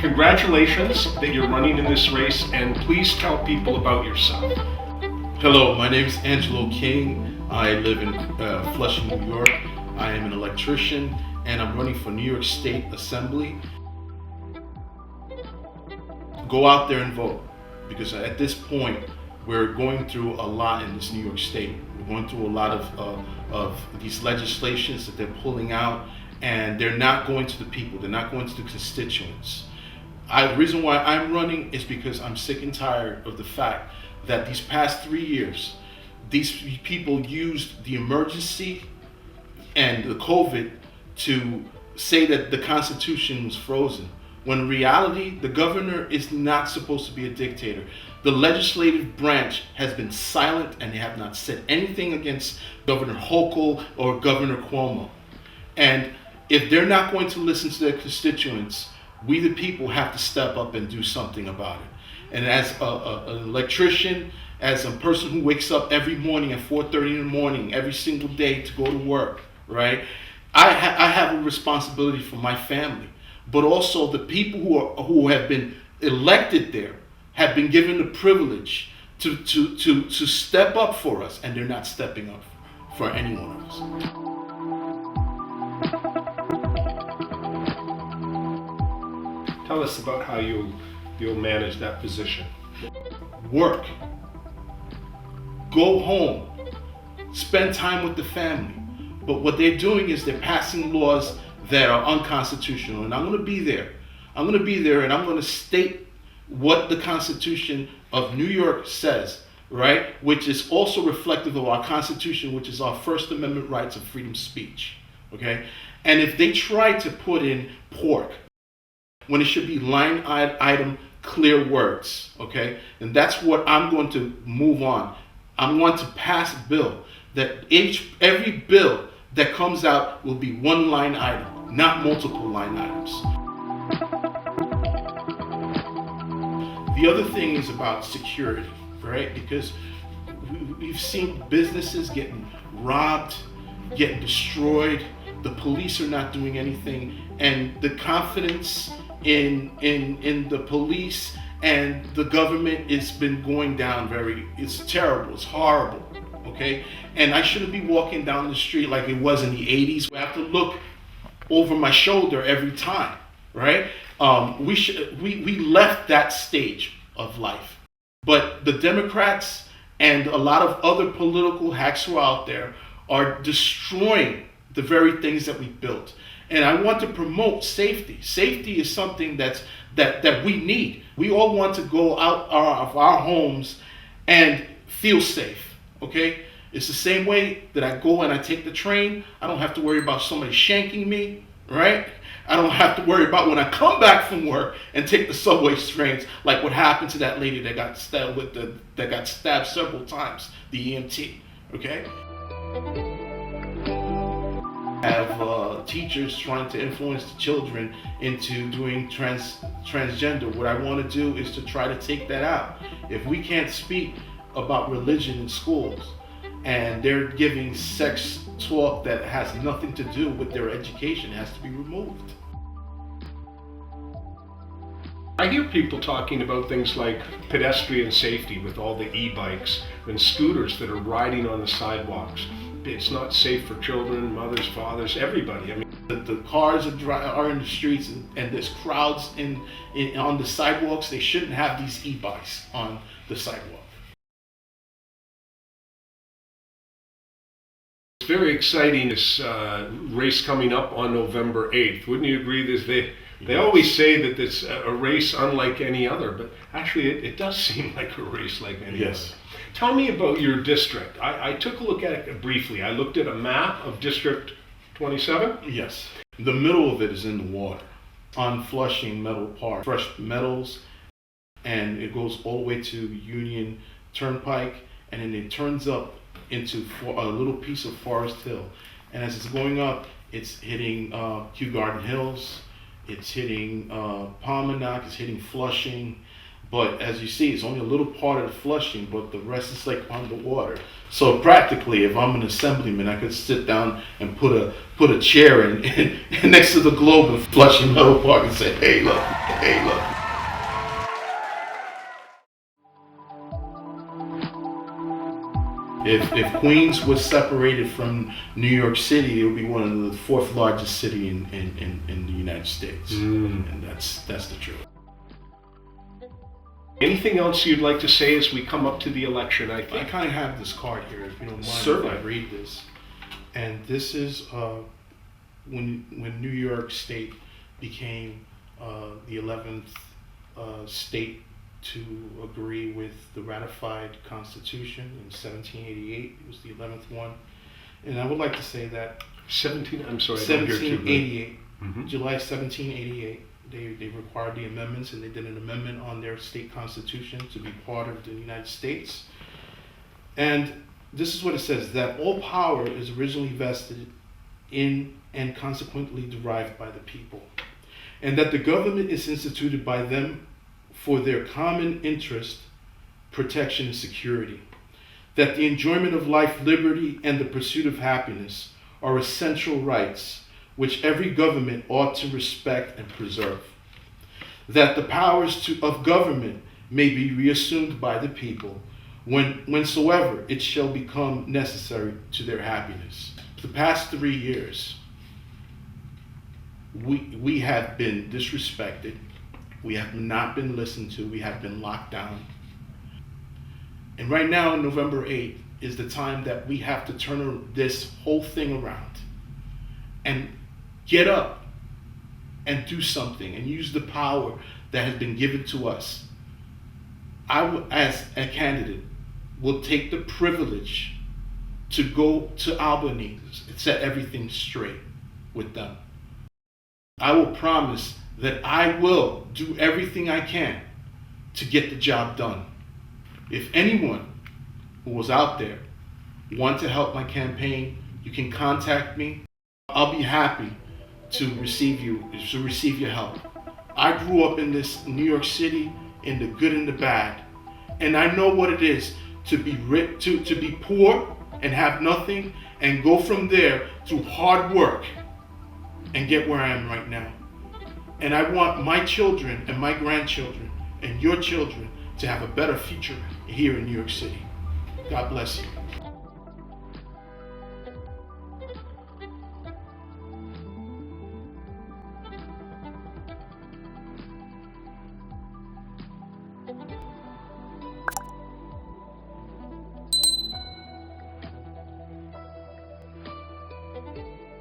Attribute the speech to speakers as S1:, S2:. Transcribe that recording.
S1: Congratulations that you're running in this race, and please tell people about yourself.
S2: Hello, my name is Angelo King. I live in Flushing, New York. I am an electrician, and I'm running for New York State Assembly. Go out there and vote, because at this point, we're going through a lot in this New York State. We're going through a lot of these legislations that they're pulling out, and they're not going to the people. They're not going to the constituents. The reason why I'm running is because I'm sick and tired of the fact that these past 3 years, these people used the emergency and the COVID to say that the Constitution was frozen. When in reality, the governor is not supposed to be a dictator. The legislative branch has been silent, and they have not said anything against Governor Hochul or Governor Cuomo. And if they're not going to listen to their constituents, we the people have to step up and do something about it. And as an electrician, as a person who wakes up every morning at 4:30 in the morning, every single day to go to work, right? I have a responsibility for my family, but also the people who have been elected there have been given the privilege to step up for us, and they're not stepping up for any one of us.
S1: Tell us about how you'll manage that position.
S2: Work. Go home. Spend time with the family. But what they're doing is they're passing laws that are unconstitutional, and I'm going to be there. I'm going to be there, and I'm going to state what the Constitution of New York says, right? Which is also reflective of our Constitution, which is our First Amendment rights of freedom of speech, okay? And if they try to put in pork, when it should be line item clear words, okay? And that's what I'm going to move on. I'm going to pass a bill that every bill that comes out will be one line item, not multiple line items. The other thing is about security, right? Because we've seen businesses getting robbed, getting destroyed. The police are not doing anything, and the confidence in the police and the government has been going down it's terrible, it's horrible, okay? And I shouldn't be walking down the street like it was in the 80s. I have to look over my shoulder every time, right? We left that stage of life. But the Democrats and a lot of other political hacks who are out there are destroying the very things that we built. And I want to promote safety. Safety is something that we need. We all want to go out of our homes and feel safe, okay? It's the same way that I go and I take the train. I don't have to worry about somebody shanking me, right? I don't have to worry about when I come back from work and take the subway trains, like what happened to that lady that got stabbed several times, the EMT, okay? Have teachers trying to influence the children into doing transgender. What I want to do is to try to take that out. If we can't speak about religion in schools and they're giving sex talk that has nothing to do with their education, it has to be removed.
S1: I hear people talking about things like pedestrian safety with all the e-bikes and scooters that are riding on the sidewalks. It's not safe for children, mothers, fathers, everybody. I mean,
S2: the cars are in the streets, and there's crowds on the sidewalks. They shouldn't have these e-bikes on the sidewalk.
S1: It's very exciting, this race coming up on November 8th. Wouldn't you agree? They always say that it's a race unlike any other, but actually it does seem like a race like any other. Tell me about your district. I took a look at it briefly. I looked at a map of District 27.
S2: Yes. The middle of it is in the water on Flushing Metal Park. Fresh metals, and it goes all the way to Union Turnpike, and then it turns up into a little piece of Forest Hill. And as it's going up, it's hitting Kew Garden Hills, it's hitting Palmanac, it's hitting Flushing. But as you see, it's only a little part of the Flushing, but the rest is like underwater. So practically, if I'm an assemblyman, I could sit down and put a chair in next to the globe in Flushing Meadow Park and say, "Hey, look, hey, look." If Queens was separated from New York City, it would be one of the fourth largest city in the United States, and that's the truth.
S1: Anything else you'd like to say as we come up to the election? I
S2: I
S1: think.
S2: kind of have this card here, if you don't mind.
S1: Certainly.
S2: If I read this, and this is when New York State became the 11th state to agree with the ratified Constitution in 1788. It was the 11th one, and I would like to say that
S1: 17. I'm sorry. I don't hear too good.
S2: 1788,
S1: Mhm.
S2: July 1788. They required the amendments, and they did an amendment on their state constitution to be part of the United States. And this is what it says: that all power is originally vested in and consequently derived by the people, and that the government is instituted by them for their common interest, protection, and security. That the enjoyment of life, liberty, and the pursuit of happiness are essential rights which every government ought to respect and preserve. That the powers of government may be reassumed by the people whensoever it shall become necessary to their happiness. The past 3 years, we have been disrespected. We have not been listened to. We have been locked down. And right now, November 8th, is the time that we have to turn this whole thing around and get up and do something and use the power that has been given to us. I, as a candidate, will take the privilege to go to Albany and set everything straight with them. I will promise that I will do everything I can to get the job done. If anyone who was out there want to help my campaign, you can contact me. I'll be happy to receive your help. I grew up in this New York City in the good and the bad, and I know what it is to be to be poor and have nothing, and go from there through hard work and get where I am right now. And I want my children and my grandchildren and your children to have a better future here in New York City. God bless you.